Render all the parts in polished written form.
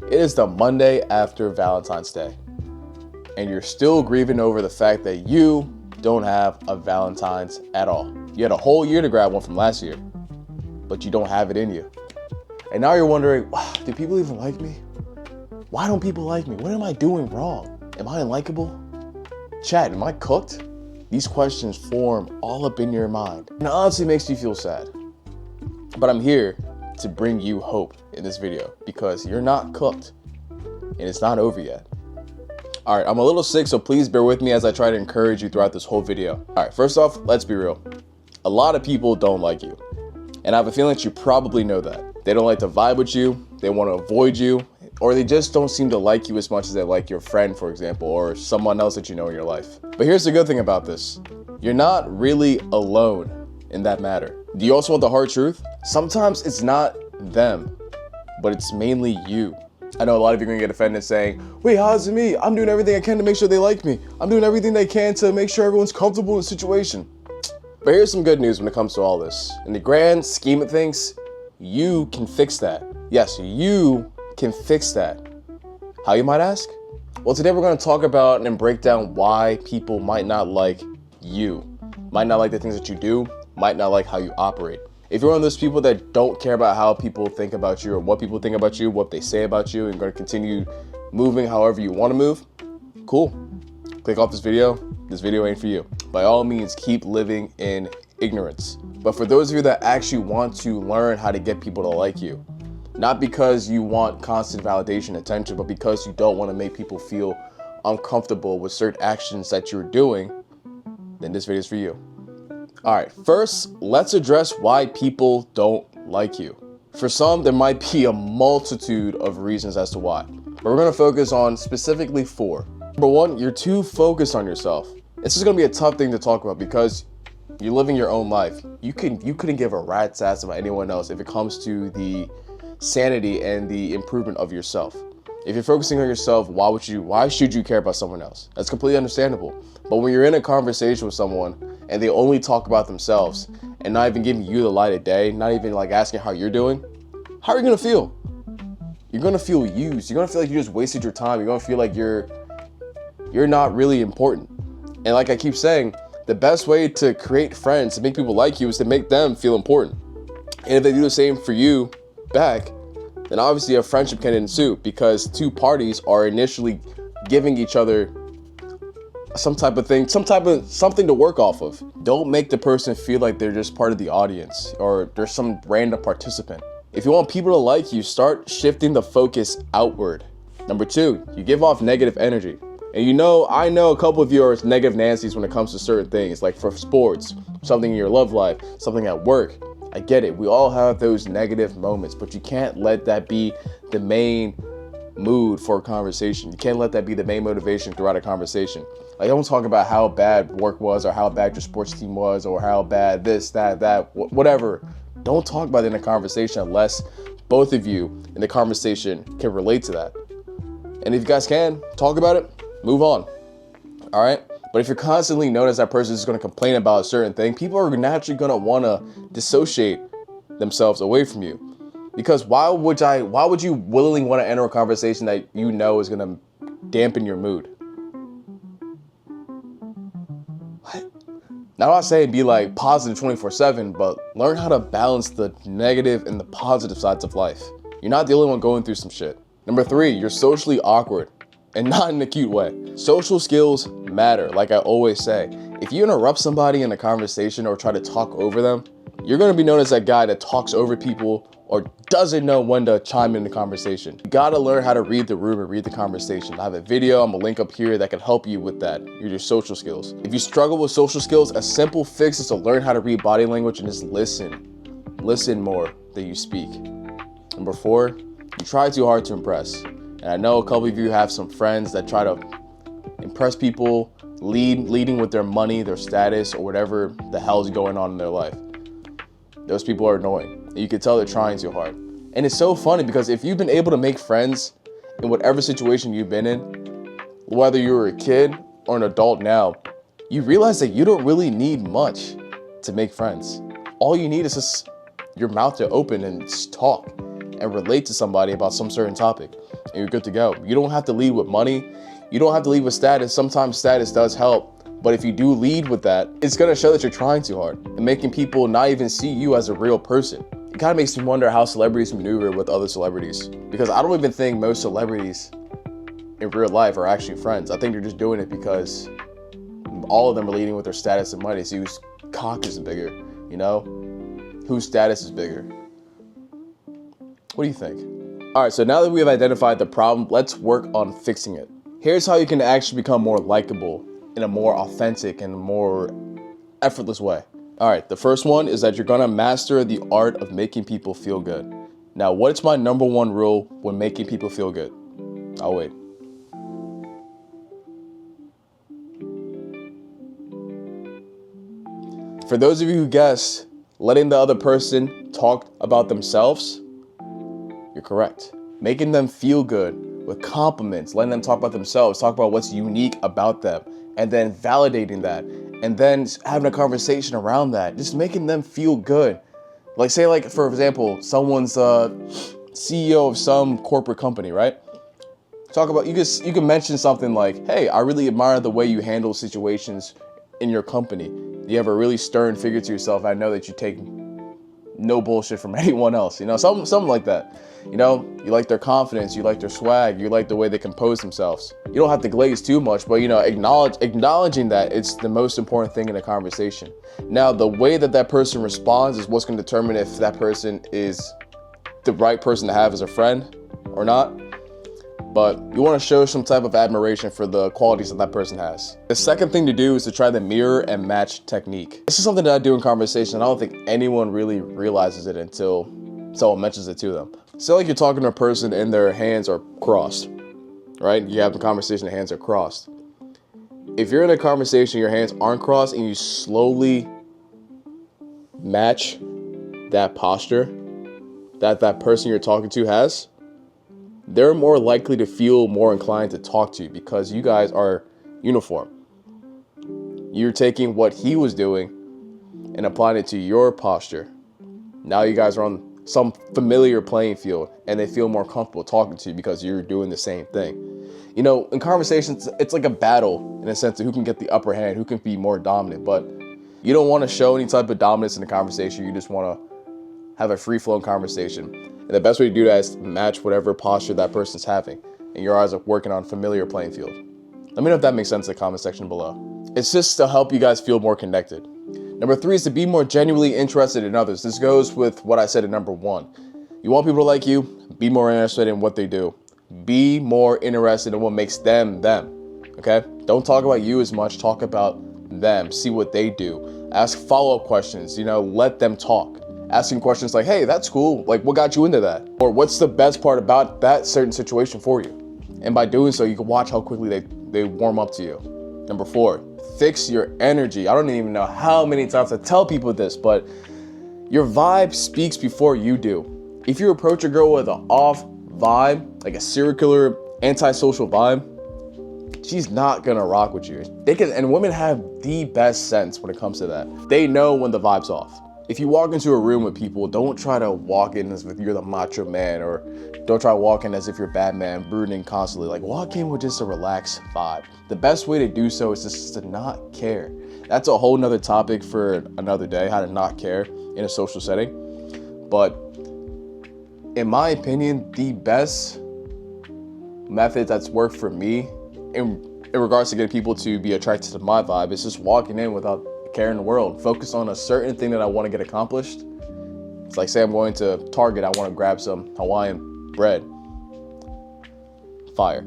It is the Monday after Valentine's Day, and you're still grieving over the fact that you don't have a Valentine's at all. You had a whole year to grab one from last year, but you don't have it in you. And now you're wondering, wow, do people even like me? Why don't people like me? What am I doing wrong? Am I unlikable? Chat, am I cooked? These questions form all up in your mind. And it honestly makes you feel sad. But I'm here to bring you hope in this video because you're not cooked and it's not over yet. All right, I'm a little sick, so please bear with me as I try to encourage you throughout this whole video. All right, first off, let's be real. A lot of people don't like you. And I have a feeling that you probably know that. They don't like to vibe with you, they want to avoid you, or they just don't seem to like you as much as they like your friend, for example, or someone else that you know in your life. But here's the good thing about this. You're not really alone in that matter. Do you also want the hard truth? Sometimes it's not them, but it's mainly you. I know a lot of you are gonna get offended saying, wait, how is it me? I'm doing everything I can to make sure they like me. I'm doing everything they can to make sure everyone's comfortable in the situation. But here's some good news when it comes to all this. In the grand scheme of things, you can fix that. Yes, you can fix that. How, you might ask? Well, today we're gonna talk about and break down why people might not like you, might not like the things that you do, might not like how you operate. If you're one of those people that don't care about how people think about you or what people think about you, what they say about you, and going to continue moving however you want to move, cool. Click off this video. This video ain't for you. By all means, keep living in ignorance. But for those of you that actually want to learn how to get people to like you, not because you want constant validation, attention, but because you don't want to make people feel uncomfortable with certain actions that you're doing, then this video is for you. All right, first, let's address why people don't like you. For some, there might be a multitude of reasons as to why, but we're gonna focus on specifically 4. Number 1, you're too focused on yourself. This is gonna be a tough thing to talk about because you're living your own life. You couldn't give a rat's ass about anyone else if it comes to the sanity and the improvement of yourself. If you're focusing on yourself, why should you care about someone else? That's completely understandable. But when you're in a conversation with someone and they only talk about themselves and not even giving you the light of day, not even like asking how you're doing, how are you gonna feel? You're gonna feel used. You're gonna feel like you just wasted your time. You're gonna feel like you're not really important. And like I keep saying, the best way to create friends, to make people like you, is to make them feel important. And if they do the same for you back, then obviously a friendship can ensue because 2 parties are initially giving each other something to work off of. Don't make the person feel like they're just part of the audience or they're some random participant. If you want people to like you, start shifting the focus outward. Number 2, you give off negative energy. And I know a couple of you are negative Nancy's when it comes to certain things, like for sports, something in your love life, something at work. I get it. We all have those negative moments, but you can't let that be the main mood for a conversation. You can't let that be the main motivation throughout a conversation. Like, don't talk about how bad work was or how bad your sports team was or how bad this, that, whatever. Don't talk about it in a conversation unless both of you in the conversation can relate to that. And if you guys can, talk about it, move on. All right? But if you're constantly notice that person is going to complain about a certain thing, people are naturally going to want to dissociate themselves away from you. Because why would you willingly want to enter a conversation that you know is going to dampen your mood? What? Now, I'm not saying be like positive 24/7, but learn how to balance the negative and the positive sides of life. You're not the only one going through some shit. Number 3, you're socially awkward. And not in a cute way. Social skills matter, like I always say. If you interrupt somebody in a conversation or try to talk over them, you're gonna be known as that guy that talks over people or doesn't know when to chime in the conversation. You gotta learn how to read the room and read the conversation. I have a video, I'm gonna link up here that can help you with that, your social skills. If you struggle with social skills, a simple fix is to learn how to read body language and just listen. Listen more than you speak. Number 4, you try too hard to impress. And I know a couple of you have some friends that try to impress people, leading with their money, their status, or whatever the hell is going on in their life. Those people are annoying. And you can tell they're trying too hard. And it's so funny because if you've been able to make friends in whatever situation you've been in, whether you were a kid or an adult now, you realize that you don't really need much to make friends. All you need is just your mouth to open and just talk. and relate to somebody about some certain topic, and you're good to go. You don't have to lead with money. You don't have to lead with status. Sometimes status does help, but if you do lead with that, it's gonna show that you're trying too hard and making people not even see you as a real person. It kind of makes me wonder how celebrities maneuver with other celebrities, because I don't even think most celebrities in real life are actually friends. I think they're just doing it because all of them are leading with their status and money. See whose cock is bigger, you know? Whose status is bigger. What do you think? All right, so now that we have identified the problem, let's work on fixing it. Here's how you can actually become more likable in a more authentic and more effortless way. All right, the first one is that you're gonna master the art of making people feel good. Now, what's my number one rule when making people feel good? I'll wait. For those of you who guessed, letting the other person talk about themselves, you're correct. Making them feel good with compliments, letting them talk about themselves, talk about what's unique about them, and then validating that, and then having a conversation around that, just making them feel good. Like say like, for example, someone's CEO of some corporate company, right? Talk about, you can mention something like, hey, I really admire the way you handle situations in your company. You have a really stern figure to yourself. I know that you take no bullshit from anyone else, you know, something like that. You know, you like their confidence, you like their swag, you like the way they compose themselves. You don't have to glaze too much, but you know, acknowledging that it's the most important thing in a conversation. Now, the way that that person responds is what's going to determine if that person is the right person to have as a friend or not. But you want to show some type of admiration for the qualities that that person has. The second thing to do is to try the mirror and match technique. This is something that I do in conversation. I don't think anyone really realizes it until someone mentions it to them. Say like you're talking to a person and their hands are crossed, right? You have the conversation, the hands are crossed. If you're in a conversation, your hands aren't crossed, and you slowly match that posture that that person you're talking to has, they're more likely to feel more inclined to talk to you because you guys are uniform. You're taking what he was doing and applying it to your posture. Now you guys are on some familiar playing field and they feel more comfortable talking to you because you're doing the same thing. You know, in conversations, it's like a battle in a sense of who can get the upper hand, who can be more dominant, but you don't want to show any type of dominance in the conversation. You just want to have a free-flowing conversation. And the best way to do that is match whatever posture that person's having. And your eyes are working on familiar playing field. Let me know if that makes sense in the comment section below. It's just to help you guys feel more connected. Number 3 is to be more genuinely interested in others. This goes with what I said in number 1. You want people to like you, be more interested in what they do. Be more interested in what makes them, okay? Don't talk about you as much, talk about them, see what they do. Ask follow-up questions, you know, let them talk. Asking questions like, hey, that's cool. Like, what got you into that? Or what's the best part about that certain situation for you? And by doing so, you can watch how quickly they warm up to you. Number 4, fix your energy. I don't even know how many times I tell people this, but your vibe speaks before you do. If you approach a girl with an off vibe, like a serial killer, antisocial vibe, she's not gonna rock with you. And women have the best sense when it comes to that. They know when the vibe's off. If you walk into a room with people, don't try to walk in as if you're the macho man, or don't try to walk in as if you're Batman, brooding constantly. Like, walk in with just a relaxed vibe. The best way to do so is just to not care. That's a whole nother topic for another day, how to not care in a social setting. But in my opinion, the best method that's worked for me in regards to getting people to be attracted to my vibe is just walking in without care in the world. Focus on a certain thing that I want to get accomplished. It's like, say I'm going to Target, I want to grab some Hawaiian bread. Fire.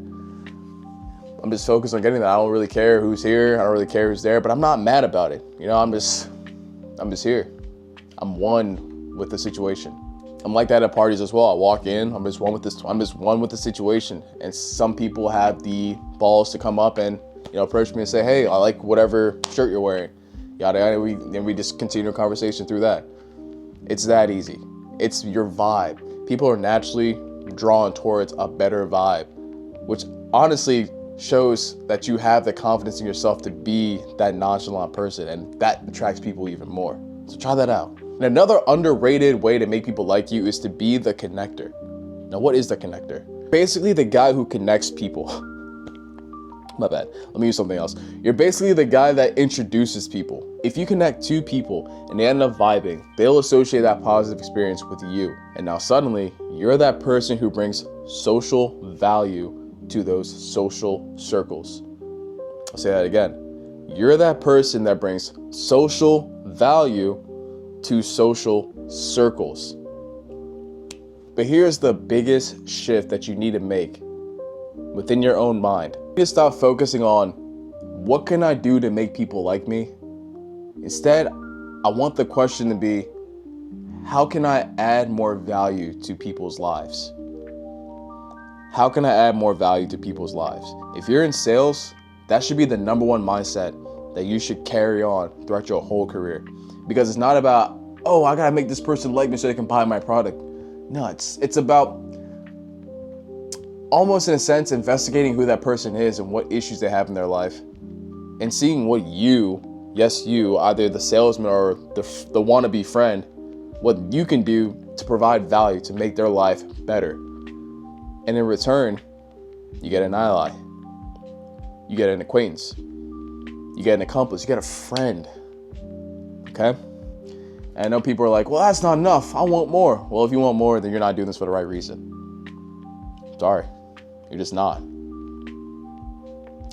I'm just focused on getting that. I don't really care who's here. I don't really care who's there, but I'm not mad about it. You know, I'm just here. I'm one with the situation. I'm like that at parties as well. I walk in, I'm just one with the situation. And some people have the balls to come up and, you know, approach me and say, hey, I like whatever shirt you're wearing. Yada yada. Then we just continue a conversation through that. It's that easy. It's your vibe. People are naturally drawn towards a better vibe, which honestly shows that you have the confidence in yourself to be that nonchalant person, and that attracts people even more. So try that out. And another underrated way to make people like you is to be the connector. Now, what is the connector? Basically the guy who connects people. My bad. Let me use something else. You're basically the guy that introduces people. If you connect two people and they end up vibing, they'll associate that positive experience with you. And now suddenly, you're that person who brings social value to those social circles. I'll say that again. You're that person that brings social value to social circles. But here's the biggest shift that you need to make within your own mind. You need to stop focusing on what can I do to make people like me? Instead, I want the question to be, how can I add more value to people's lives? How can I add more value to people's lives? If you're in sales, that should be the number one mindset that you should carry on throughout your whole career. Because it's not about, oh, I gotta make this person like me so they can buy my product. No, it's about almost in a sense investigating who that person is and what issues they have in their life, and seeing what you, yes you, either the salesman or the wannabe friend, what you can do to provide value to make their life better. And in return, you get an ally, you get an acquaintance, you get an accomplice, you get a friend. Okay? And I know people are like, well, that's not enough. I want more. Well, if you want more, then you're not doing this for the right reason. Sorry, you're just not.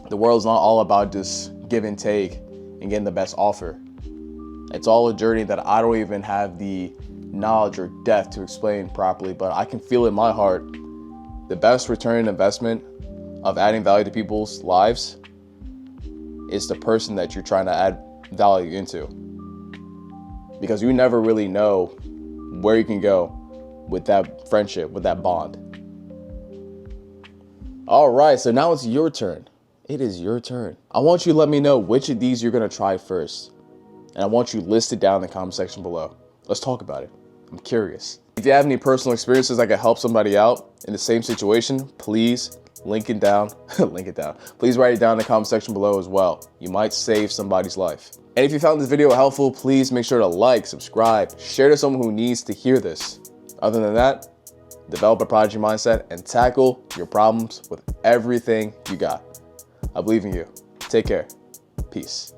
The world's not all about just give and take and getting the best offer. It's all a journey that I don't even have the knowledge or depth to explain properly, but I can feel in my heart the best return on investment of adding value to people's lives is the person that you're trying to add value into. Because you never really know where you can go with that friendship, with that bond. All right, so now it's your turn. It is your turn. I want you to let me know which of these you're gonna try first. And I want you listed down in the comment section below. Let's talk about it. I'm curious. If you have any personal experiences that could help somebody out in the same situation, please link it down. Please write it down in the comment section below as well. You might save somebody's life. And if you found this video helpful, please make sure to like, subscribe, share to someone who needs to hear this. Other than that, develop a prodigy mindset and tackle your problems with everything you got. I believe in you. Take care. Peace.